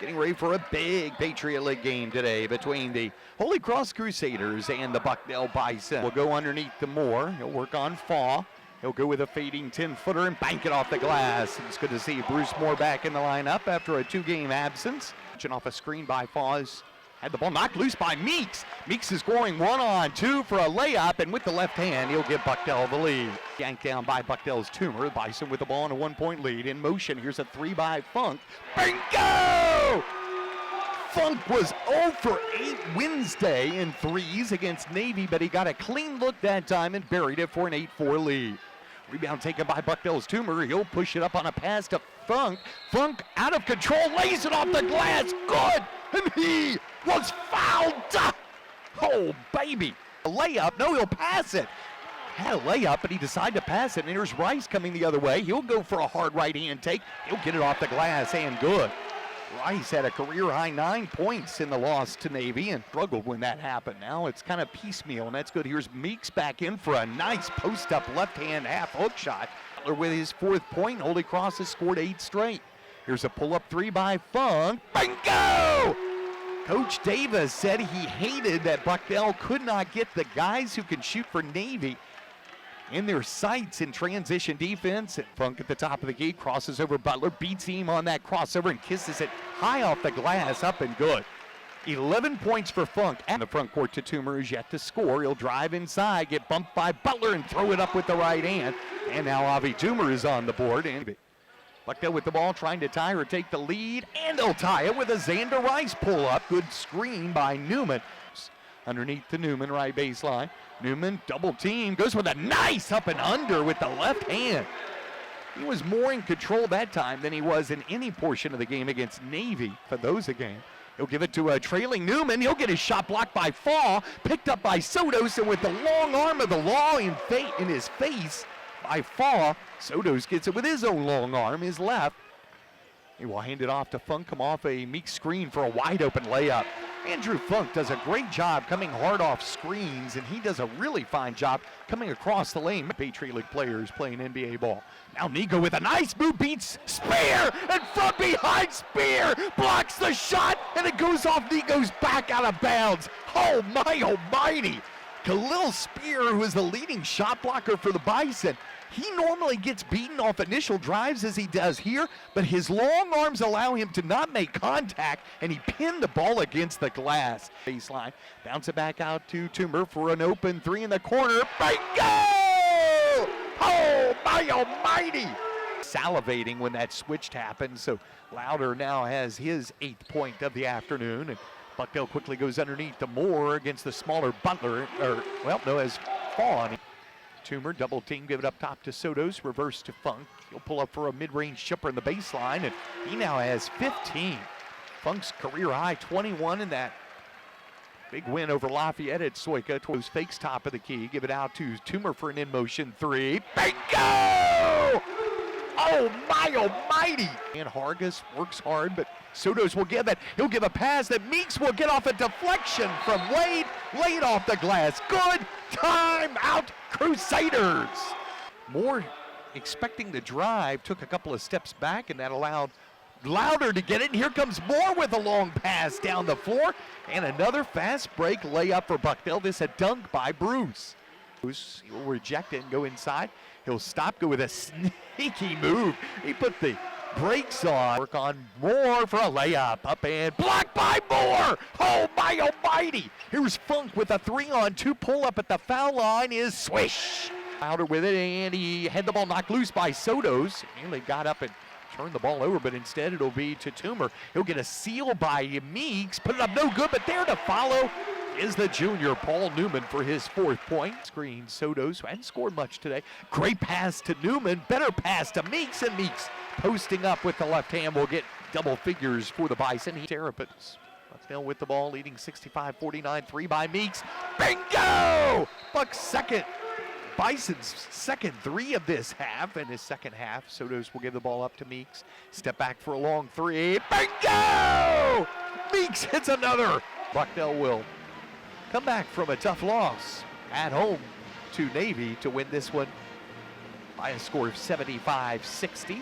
Getting ready for a big Patriot League game today between the Holy Cross Crusaders and the Bucknell Bison. We'll go underneath the Moore. He'll work on Faw. He'll go with a fading 10-footer and bank it off the glass. It's good to see Bruce Moore back in the lineup after a 2-game absence. Off a screen by Faws. Had the ball knocked loose by Meeks. Meeks is scoring 1-on-2 for a layup, and with the left hand, he'll give Bucknell the lead. Yanked down by Bucknell's Toomer. Bison with the ball in a 1-point lead. In motion, here's a 3 by Funk. Bingo! Funk was 0 for 8 Wednesday in threes against Navy, but he got a clean look that time and buried it for an 8-4 lead. Rebound taken by Bucknell's Toomer. He'll push it up on a pass to Funk. Funk out of control, lays it off the glass. Good! And he was fouled. Oh, baby. A layup. No, he'll pass it. Had a layup, but he decided to pass it. And here's Rice coming the other way. He'll go for a hard right hand take. He'll get it off the glass and good. Rice had a career-high 9 points in the loss to Navy and struggled when that happened. Now it's kind of piecemeal, and that's good. Here's Meeks back in for a nice post-up left-hand half-hook shot. Butler with his 4th point. Holy Cross has scored 8 straight. Here's a pull-up 3 by Funk. Bingo! Coach Davis said he hated that Bucknell could not get the guys who can shoot for Navy in their sights in transition defense. And Funk at the top of the key, crosses over Butler, beats him on that crossover and kisses it high off the glass, up and good. 11 points for Funk. And the front court to Toomer is yet to score. He'll drive inside, get bumped by Butler and throw it up with the right hand. And now Avi Toomer is on the board. And Bucknell with the ball, trying to tie or take the lead, and they'll tie it with a Xander Rice pull-up. Good screen by Newman. Underneath to Newman, right baseline. Newman, double team, goes with a nice up and under with the left hand. He was more in control that time than he was in any portion of the game against Navy for those again. He'll give it to a trailing Newman. He'll get his shot blocked by Faw, picked up by Sotos, and with the long arm of the law in his face by Faw, Sotos gets it with his own long arm, his left. He will hand it off to Funk, come off a Meek screen for a wide open layup. Andrew Funk does a great job coming hard off screens, and he does a really fine job coming across the lane. Patriot League players playing NBA ball. Now Nigo with a nice move, beats Spear, and from behind Spear blocks the shot, and it goes off Nigo's back out of bounds. Oh my almighty. Khalil Spear, who is the leading shot blocker for the Bison, he normally gets beaten off initial drives as he does here, but his long arms allow him to not make contact, and he pinned the ball against the glass. Baseline, bounce it back out to Toomer for an open 3 in the corner. Bingo! Oh, my almighty! Salivating when that switch happened, so Louder now has his 8th point of the afternoon, and Bucknell quickly goes underneath to Moore against the smaller Butler, as Fawn. Toomer, double team, give it up top to Sotos, reverse to Funk. He'll pull up for a mid-range chipper in the baseline, and he now has 15. Funk's career high 21 in that big win over Lafayette at Soika. Those fakes top of the key, give it out to Toomer for an in-motion 3. Bingo! Oh my almighty! And Hargis works hard, but Sotos will give it. He'll give a pass that Meeks will get off a deflection from Wade, laid off the glass. Good time out, Crusaders. Moore, expecting the drive, took a couple of steps back, and that allowed Louder to get it. And here comes Moore with a long pass down the floor, and another fast break layup for Bucknell. This a dunk by Bruce. Bruce will reject it and go inside. He'll stop, go with a sneaky move. He put the brakes on. Work on Moore for a layup. Up and blocked by Moore. Oh my almighty. Here's Funk with a 3-on-2 pull up at the foul line is swish. Louder with it, and he had the ball knocked loose by Sotos. Nearly got up and turned the ball over, but instead it'll be to Toomer. He'll get a seal by Meeks. Put it up no good, but there to follow is the junior Paul Newman for his 4th point. Screen Sotos, who hadn't scored much today. Great pass to Newman, better pass to Meeks, and Meeks posting up with the left hand will get double figures for the Bison. Terrapins. Bucknell with the ball, leading 65-49, 3 by Meeks. Bingo! Buck's second. Bison's second 3 of this half, and his second half. Sotos will give the ball up to Meeks. Step back for a long 3. Bingo! Meeks hits another. Bucknell will come back from a tough loss at home to Navy to win this one by a score of 75-60.